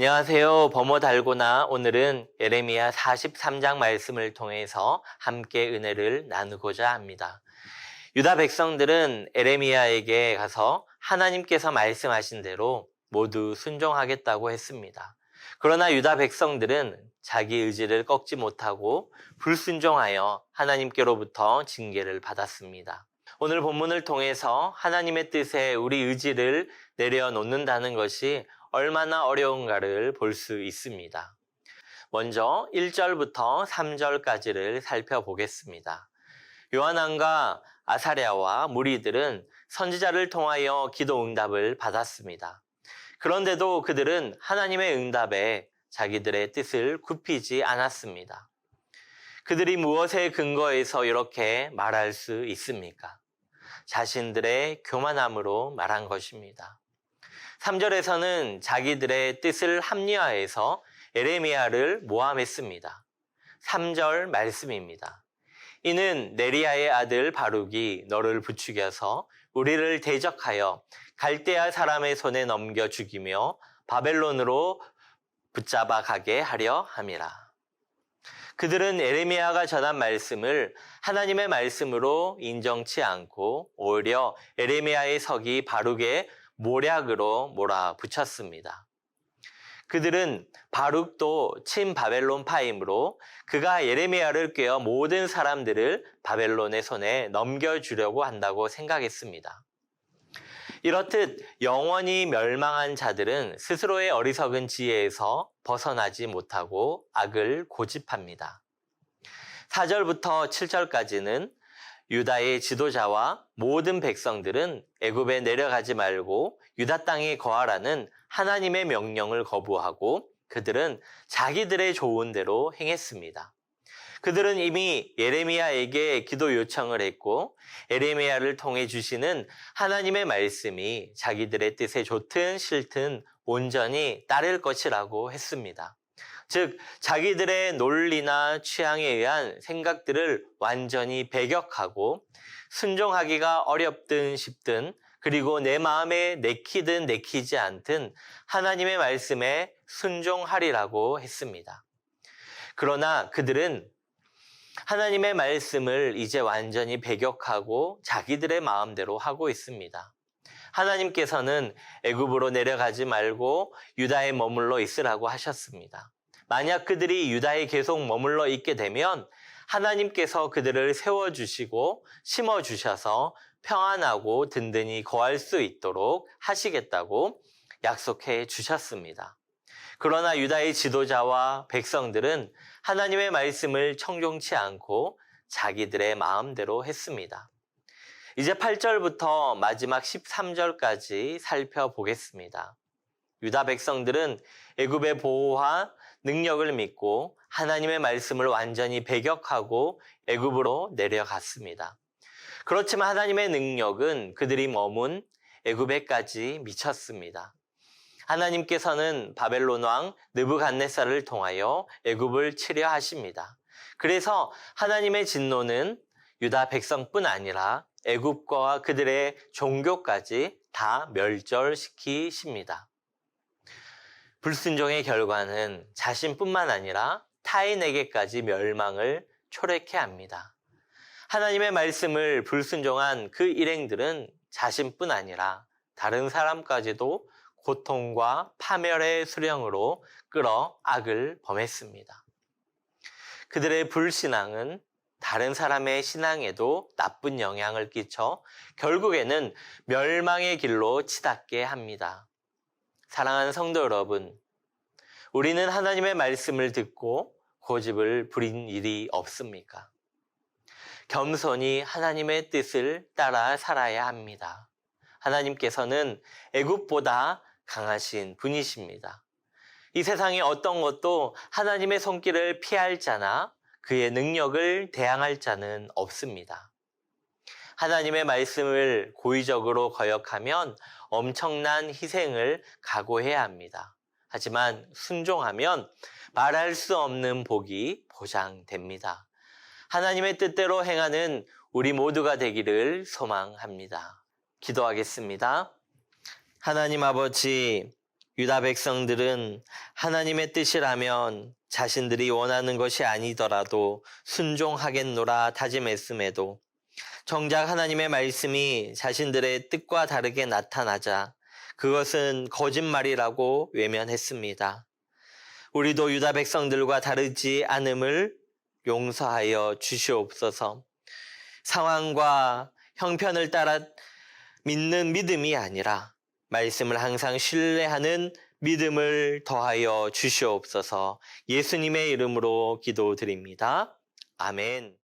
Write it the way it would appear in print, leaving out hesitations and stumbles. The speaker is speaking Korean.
안녕하세요. 범어 달고나 오늘은 예레미야 43장 말씀을 통해서 함께 은혜를 나누고자 합니다. 유다 백성들은 예레미야에게 가서 하나님께서 말씀하신 대로 모두 순종하겠다고 했습니다. 그러나 유다 백성들은 자기 의지를 꺾지 못하고 불순종하여 하나님께로부터 징계를 받았습니다. 오늘 본문을 통해서 하나님의 뜻에 우리 의지를 내려놓는다는 것이 얼마나 어려운가를 볼 수 있습니다. 먼저 1절부터 3절까지를 살펴보겠습니다. 요한왕과 아사랴와 무리들은 선지자를 통하여 기도 응답을 받았습니다. 그런데도 그들은 하나님의 응답에 자기들의 뜻을 굽히지 않았습니다. 그들이 무엇에 근거해서 이렇게 말할 수 있습니까? 자신들의 교만함으로 말한 것입니다. 3절에서는 자기들의 뜻을 합리화해서 예레미야를 모함했습니다. 3절 말씀입니다. 이는 네리야의 아들 바룩이 너를 부추겨서 우리를 대적하여 갈대아 사람의 손에 넘겨 죽이며 바벨론으로 붙잡아 가게 하려 함이라. 그들은 예레미야가 전한 말씀을 하나님의 말씀으로 인정치 않고 오히려 예레미야의 석이 바룩의 모략으로 몰아붙였습니다. 그들은 바룩도 친바벨론파이므로 그가 예레미야를 꿰어 모든 사람들을 바벨론의 손에 넘겨주려고 한다고 생각했습니다. 이렇듯 영원히 멸망한 자들은 스스로의 어리석은 지혜에서 벗어나지 못하고 악을 고집합니다. 4절부터 7절까지는 유다의 지도자와 모든 백성들은 애굽에 내려가지 말고 유다 땅에 거하라는 하나님의 명령을 거부하고 그들은 자기들의 좋은 대로 행했습니다. 그들은 이미 예레미야에게 기도 요청을 했고 예레미야를 통해 주시는 하나님의 말씀이 자기들의 뜻에 좋든 싫든 온전히 따를 것이라고 했습니다. 즉 자기들의 논리나 취향에 의한 생각들을 완전히 배격하고 순종하기가 어렵든 쉽든 그리고 내 마음에 내키든 내키지 않든 하나님의 말씀에 순종하리라고 했습니다. 그러나 그들은 하나님의 말씀을 이제 완전히 배격하고 자기들의 마음대로 하고 있습니다. 하나님께서는 애굽으로 내려가지 말고 유다에 머물러 있으라고 하셨습니다. 만약 그들이 유다에 계속 머물러 있게 되면 하나님께서 그들을 세워주시고 심어주셔서 평안하고 든든히 거할 수 있도록 하시겠다고 약속해 주셨습니다. 그러나 유다의 지도자와 백성들은 하나님의 말씀을 청종치 않고 자기들의 마음대로 했습니다. 이제 8절부터 마지막 13절까지 살펴보겠습니다. 유다 백성들은 애굽의 보호와 능력을 믿고 하나님의 말씀을 완전히 배격하고 애굽으로 내려갔습니다. 그렇지만 하나님의 능력은 그들이 머문 애굽에까지 미쳤습니다. 하나님께서는 바벨론 왕 느부갓네살을 통하여 애굽을 치려 하십니다. 그래서 하나님의 진노는 유다 백성뿐 아니라 애굽과 그들의 종교까지 다 멸절시키십니다. 불순종의 결과는 자신뿐만 아니라 타인에게까지 멸망을 초래케 합니다. 하나님의 말씀을 불순종한 그 일행들은 자신뿐 아니라 다른 사람까지도 고통과 파멸의 수령으로 끌어 악을 범했습니다. 그들의 불신앙은 다른 사람의 신앙에도 나쁜 영향을 끼쳐 결국에는 멸망의 길로 치닫게 합니다. 사랑하는 성도 여러분, 우리는 하나님의 말씀을 듣고 고집을 부린 일이 없습니까? 겸손히 하나님의 뜻을 따라 살아야 합니다. 하나님께서는 애굽보다 강하신 분이십니다. 이 세상의 어떤 것도 하나님의 손길을 피할 자나 그의 능력을 대항할 자는 없습니다. 하나님의 말씀을 고의적으로 거역하면 엄청난 희생을 각오해야 합니다. 하지만 순종하면 말할 수 없는 복이 보장됩니다. 하나님의 뜻대로 행하는 우리 모두가 되기를 소망합니다. 기도하겠습니다. 하나님 아버지, 유다 백성들은 하나님의 뜻이라면 자신들이 원하는 것이 아니더라도 순종하겠노라 다짐했음에도 정작 하나님의 말씀이 자신들의 뜻과 다르게 나타나자 그것은 거짓말이라고 외면했습니다. 우리도 유다 백성들과 다르지 않음을 용서하여 주시옵소서. 상황과 형편을 따라 믿는 믿음이 아니라 말씀을 항상 신뢰하는 믿음을 더하여 주시옵소서. 예수님의 이름으로 기도드립니다. 아멘.